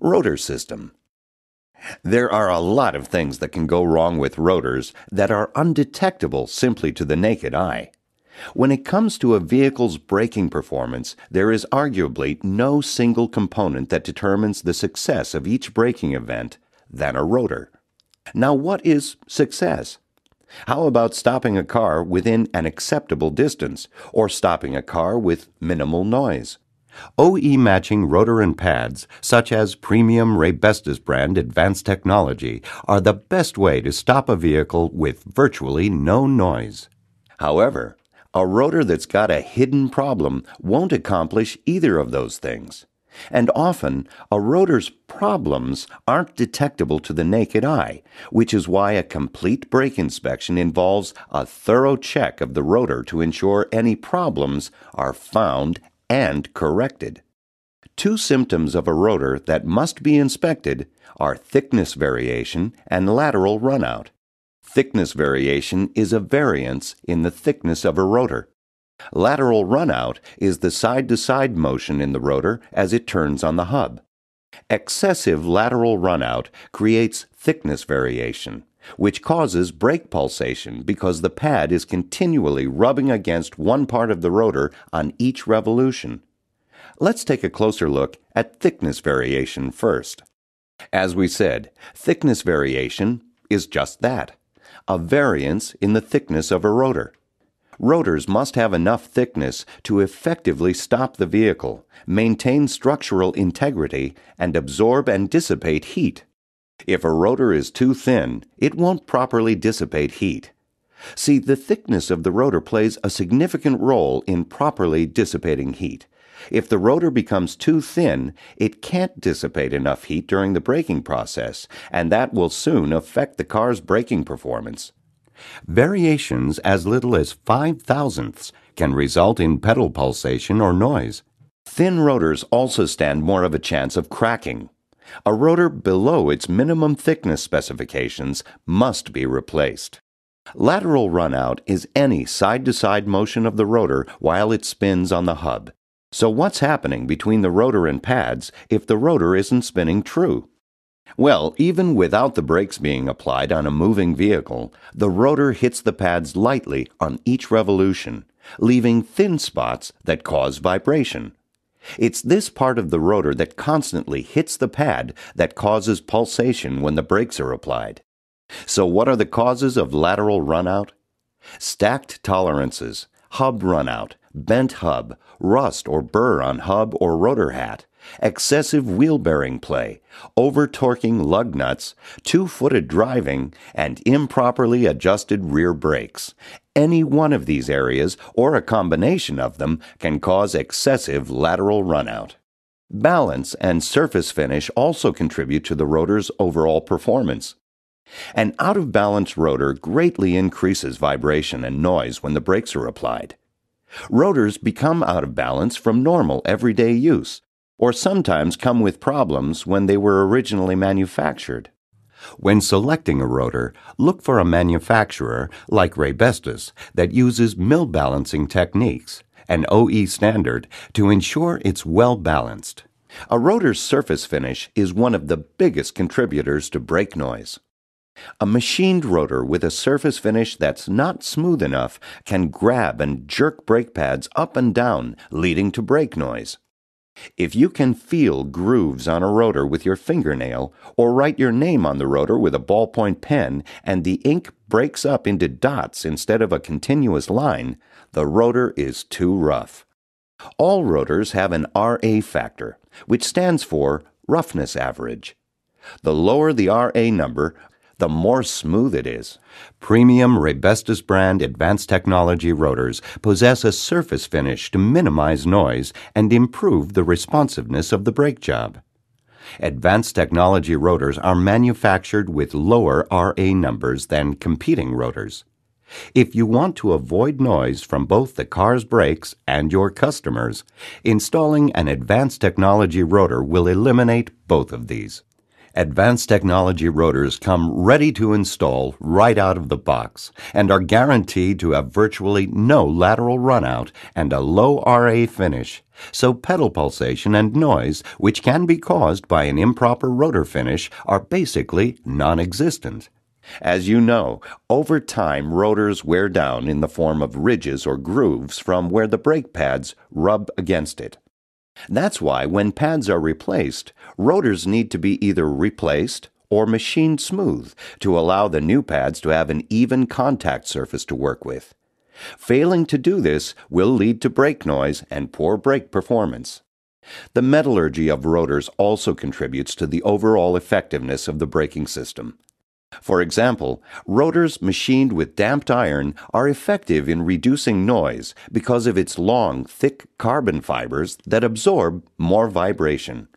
Rotor system. There are a lot of things that can go wrong with rotors that are undetectable simply to the naked eye. When it comes to a vehicle's braking performance, there is arguably no single component that determines the success of each braking event than a rotor. Now, what is success? How about stopping a car within an acceptable distance, or stopping a car with minimal noise? OE matching rotor and pads, such as premium Raybestos brand advanced technology, are the best way to stop a vehicle with virtually no noise. However, a rotor that's got a hidden problem won't accomplish either of those things. And often, a rotor's problems aren't detectable to the naked eye, which is why a complete brake inspection involves a thorough check of the rotor to ensure any problems are found and corrected. Two symptoms of a rotor that must be inspected are thickness variation and lateral runout. Thickness variation is a variance in the thickness of a rotor. Lateral runout is the side-to-side motion in the rotor as it turns on the hub. Excessive lateral runout creates thickness variation, which causes brake pulsation because the pad is continually rubbing against one part of the rotor on each revolution. Let's take a closer look at thickness variation first. As we said, thickness variation is just that, a variance in the thickness of a rotor. Rotors must have enough thickness to effectively stop the vehicle, maintain structural integrity, and absorb and dissipate heat. If a rotor is too thin, it won't properly dissipate heat. See, the thickness of the rotor plays a significant role in properly dissipating heat. If the rotor becomes too thin, it can't dissipate enough heat during the braking process, and that will soon affect the car's braking performance. Variations as little as 0.005 can result in pedal pulsation or noise. Thin rotors also stand more of a chance of cracking. A rotor below its minimum thickness specifications must be replaced. Lateral runout is any side-to-side motion of the rotor while it spins on the hub. So what's happening between the rotor and pads if the rotor isn't spinning true? Well, even without the brakes being applied on a moving vehicle, the rotor hits the pads lightly on each revolution, leaving thin spots that cause vibration. It's this part of the rotor that constantly hits the pad that causes pulsation when the brakes are applied. So what are the causes of lateral runout? Stacked tolerances, hub runout, bent hub, rust or burr on hub or rotor hat, excessive wheel bearing play, over-torquing lug nuts, two-footed driving, and improperly adjusted rear brakes. Any one of these areas, or a combination of them, can cause excessive lateral runout. Balance and surface finish also contribute to the rotor's overall performance. An out-of-balance rotor greatly increases vibration and noise when the brakes are applied. Rotors become out of balance from normal everyday use, or sometimes come with problems when they were originally manufactured. When selecting a rotor, look for a manufacturer like Raybestos that uses mill balancing techniques, an OE standard, to ensure it's well balanced. A rotor's surface finish is one of the biggest contributors to brake noise. A machined rotor with a surface finish that's not smooth enough can grab and jerk brake pads up and down, leading to brake noise. If you can feel grooves on a rotor with your fingernail, or write your name on the rotor with a ballpoint pen and the ink breaks up into dots instead of a continuous line, the rotor is too rough. All rotors have an RA factor, which stands for roughness average. The lower the RA number, the more smooth it is. Premium Raybestos brand advanced technology rotors possess a surface finish to minimize noise and improve the responsiveness of the brake job. Advanced technology rotors are manufactured with lower RA numbers than competing rotors. If you want to avoid noise from both the car's brakes and your customers, installing an advanced technology rotor will eliminate both of these. Advanced technology rotors come ready to install right out of the box and are guaranteed to have virtually no lateral runout and a low RA finish, so pedal pulsation and noise, which can be caused by an improper rotor finish, are basically non-existent. As you know, over time rotors wear down in the form of ridges or grooves from where the brake pads rub against it. That's why when pads are replaced, rotors need to be either replaced or machined smooth to allow the new pads to have an even contact surface to work with. Failing to do this will lead to brake noise and poor brake performance. The metallurgy of rotors also contributes to the overall effectiveness of the braking system. For example, rotors machined with damped iron are effective in reducing noise because of its long, thick carbon fibers that absorb more vibration.